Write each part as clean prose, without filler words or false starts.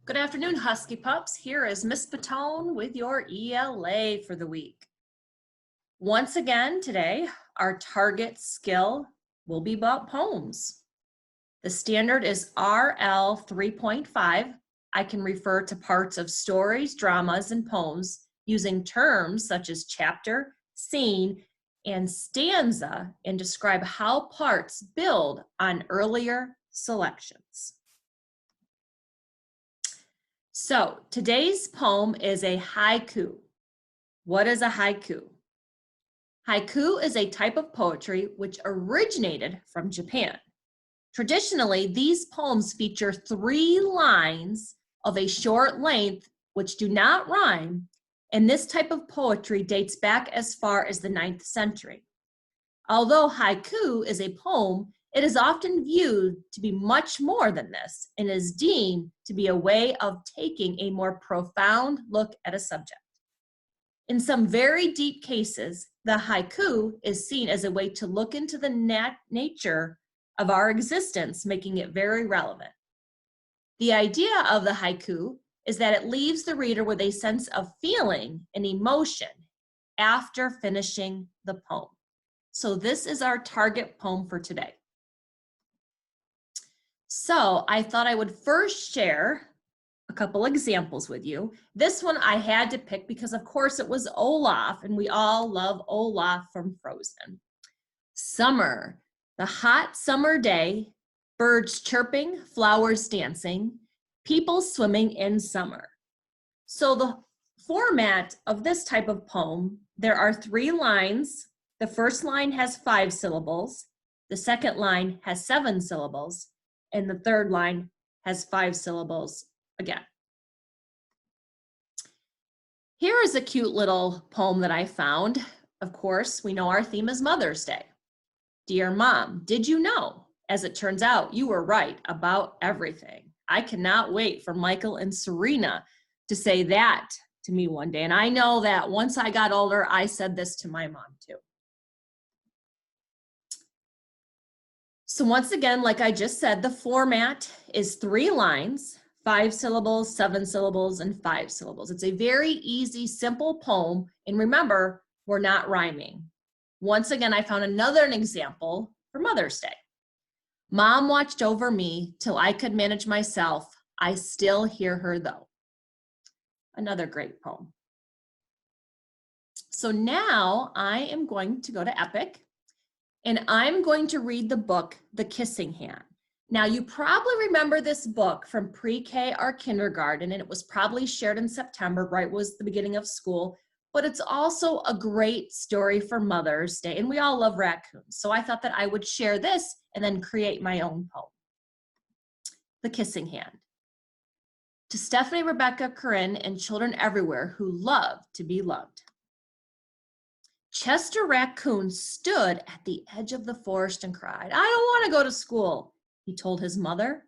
Good afternoon, Husky Pups. Here is Miss Patone with your ELA for the week. Once again today, our target skill will be about poems. The standard is RL.3.5. I can refer to parts of stories, dramas, and poems using terms such as chapter, scene, and stanza and describe how parts build on earlier selections. So today's poem is a haiku. What is a haiku? Haiku is a type of poetry which originated from Japan. Traditionally, these poems feature 3 lines of a short length which do not rhyme, and this type of poetry dates back as far as the 9th century. Although haiku is a poem, it is often viewed to be much more than this and is deemed to be a way of taking a more profound look at a subject. In some very deep cases, the haiku is seen as a way to look into the nature of our existence, making it very relevant. The idea of the haiku is that it leaves the reader with a sense of feeling and emotion after finishing the poem. So this is our target poem for today. So I thought I would first share a couple examples with you. This one I had to pick because of course it was Olaf, and we all love Olaf from Frozen. Summer, the hot summer day, birds chirping, flowers dancing, people swimming in summer. So the format of this type of poem, there are 3 lines. The first line has 5 syllables, the second line has 7 syllables, and the third line has 5 syllables again. Here is a cute little poem that I found. Of course, we know our theme is Mother's Day. Dear Mom, did you know? As it turns out, you were right about everything. I cannot wait for Michael and Serena to say that to me one day. And I know that once I got older, I said this to my mom too. So once again, like I just said, the format is 3 lines, 5 syllables, 7 syllables, and 5 syllables. It's a very easy, simple poem. And remember, we're not rhyming. Once again, I found another example for Mother's Day. Mom watched over me till I could manage myself. I still hear her though. Another great poem. So now I am going to go to Epic. And I'm going to read the book, The Kissing Hand. Now, you probably remember this book from pre-K or kindergarten, and it was probably shared in September, right? Was the beginning of school, but it's also a great story for Mother's Day, and we all love raccoons. So I thought that I would share this and then create my own poem. The Kissing Hand. To Stephanie, Rebecca, Corinne, and children everywhere who love to be loved. Chester Raccoon stood at the edge of the forest and cried, I don't want to go to school, he told his mother.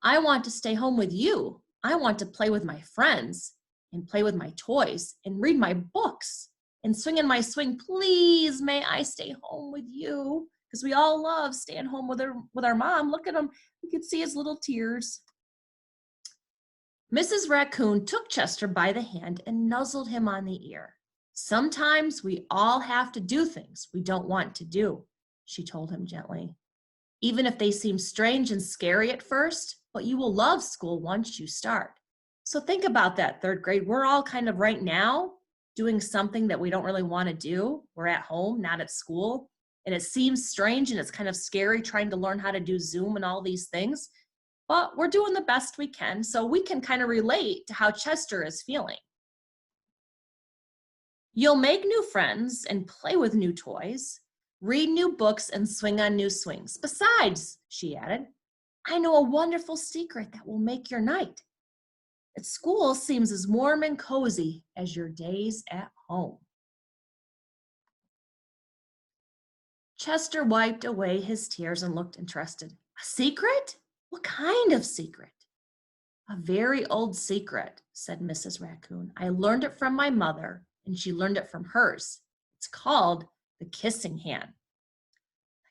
I want to stay home with you. I want to play with my friends and play with my toys and read my books and swing in my swing. Please, may I stay home with you? Because we all love staying home with our mom. Look at him. You can see his little tears. Mrs. Raccoon took Chester by the hand and nuzzled him on the ear. Sometimes we all have to do things we don't want to do, she told him gently. Even if they seem strange and scary at first, but you will love school once you start. So think about that, 3rd grade. We're all kind of right now doing something that we don't really want to do. We're at home, not at school. And it seems strange and it's kind of scary trying to learn how to do Zoom and all these things. But we're doing the best we can. So we can kind of relate to how Chester is feeling. You'll make new friends and play with new toys, read new books and swing on new swings. Besides, she added, I know a wonderful secret that will make your night. At school seems as warm and cozy as your days at home. Chester wiped away his tears and looked interested. A secret? What kind of secret? A very old secret, said Mrs. Raccoon. I learned it from my mother, and she learned it from hers. It's called the kissing hand.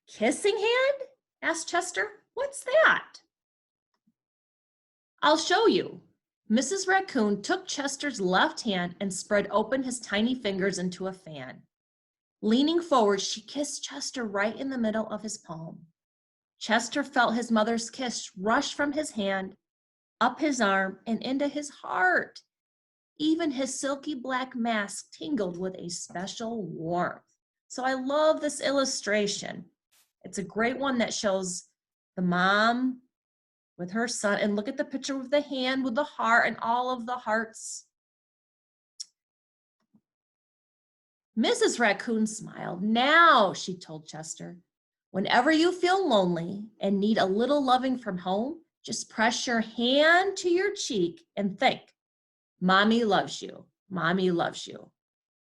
The kissing hand? Asked Chester. What's that? I'll show you. Mrs. Raccoon took Chester's left hand and spread open his tiny fingers into a fan. Leaning forward, she kissed Chester right in the middle of his palm. Chester felt his mother's kiss rush from his hand, up his arm, and into his heart. Even his silky black mask tingled with a special warmth. So I love this illustration. It's a great one that shows the mom with her son, and look at the picture with the hand with the heart and all of the hearts. Mrs. Raccoon smiled. Now, she told Chester, whenever you feel lonely and need a little loving from home, just press your hand to your cheek and think, Mommy loves you, Mommy loves you.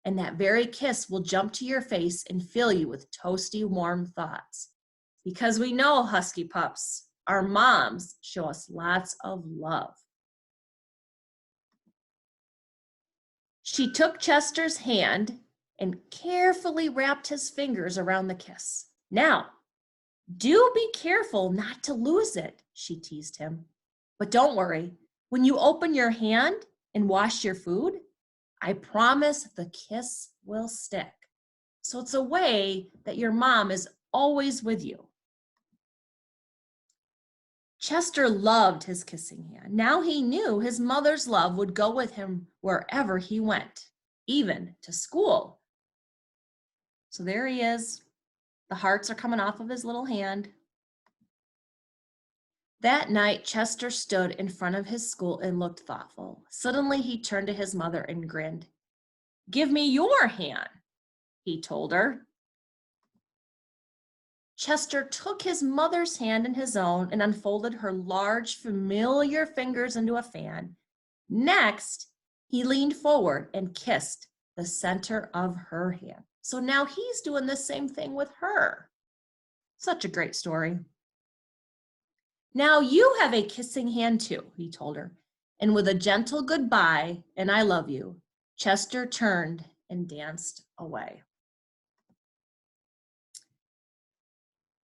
And that very kiss will jump to your face and fill you with toasty, warm thoughts. Because we know, Husky Pups, our moms show us lots of love. She took Chester's hand and carefully wrapped his fingers around the kiss. Now, do be careful not to lose it, she teased him. But don't worry, when you open your hand and wash your food, I promise the kiss will stick. So it's a way that your mom is always with you. Chester loved his kissing hand. Now he knew his mother's love would go with him wherever he went, even to school. So there he is. The hearts are coming off of his little hand. That night, Chester stood in front of his school and looked thoughtful. Suddenly, he turned to his mother and grinned. "Give me your hand," he told her. Chester took his mother's hand in his own and unfolded her large, familiar fingers into a fan. Next, he leaned forward and kissed the center of her hand. So now he's doing the same thing with her. Such a great story. "Now you have a kissing hand too," he told her. And with a gentle goodbye and "I love you," Chester turned and danced away.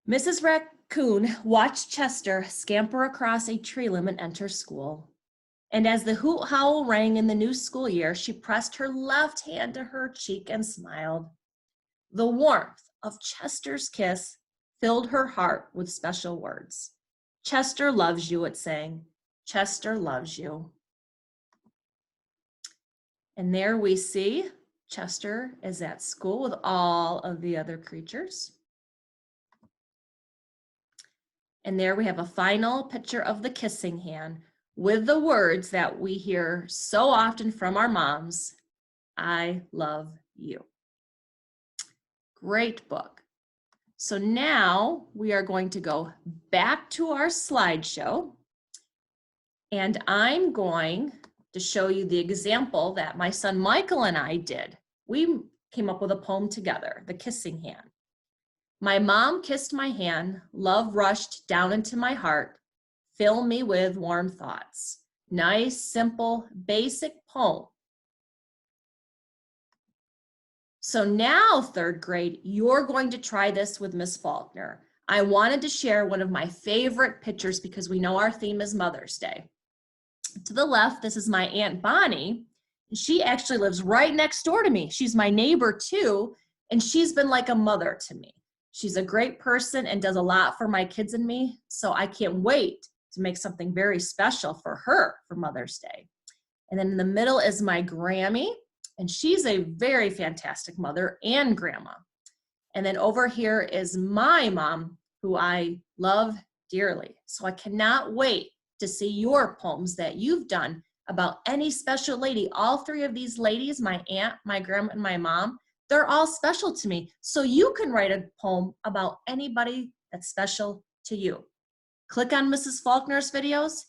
Mrs. Raccoon watched Chester scamper across a tree limb and enter school. And as the hoot howl rang in the new school year, she pressed her left hand to her cheek and smiled. The warmth of Chester's kiss filled her heart with special words. "Chester loves you," it sang. "Chester loves you." And there we see Chester is at school with all of the other creatures. And there we have a final picture of the kissing hand with the words that we hear so often from our moms, "I love you." Great book. So now we are going to go back to our slideshow, and I'm going to show you the example that my son Michael and I did. We came up with a poem together, The Kissing Hand. "My mom kissed my hand, love rushed down into my heart, fill me with warm thoughts." Nice, simple, basic poem. So now, third grade, you're going to try this with Miss Fauklner. I wanted to share one of my favorite pictures because we know our theme is Mother's Day. To the left, this is my Aunt Bonnie. She actually lives right next door to me. She's my neighbor too, and she's been like a mother to me. She's a great person and does a lot for my kids and me, so I can't wait to make something very special for her for Mother's Day. And then in the middle is my Grammy, and she's a very fantastic mother and grandma. And then over here is my mom, who I love dearly. So I cannot wait to see your poems that you've done about any special lady. All three of these ladies, my aunt, my grandma, and my mom, they're all special to me. So you can write a poem about anybody that's special to you. Click on Mrs. Faulkner's videos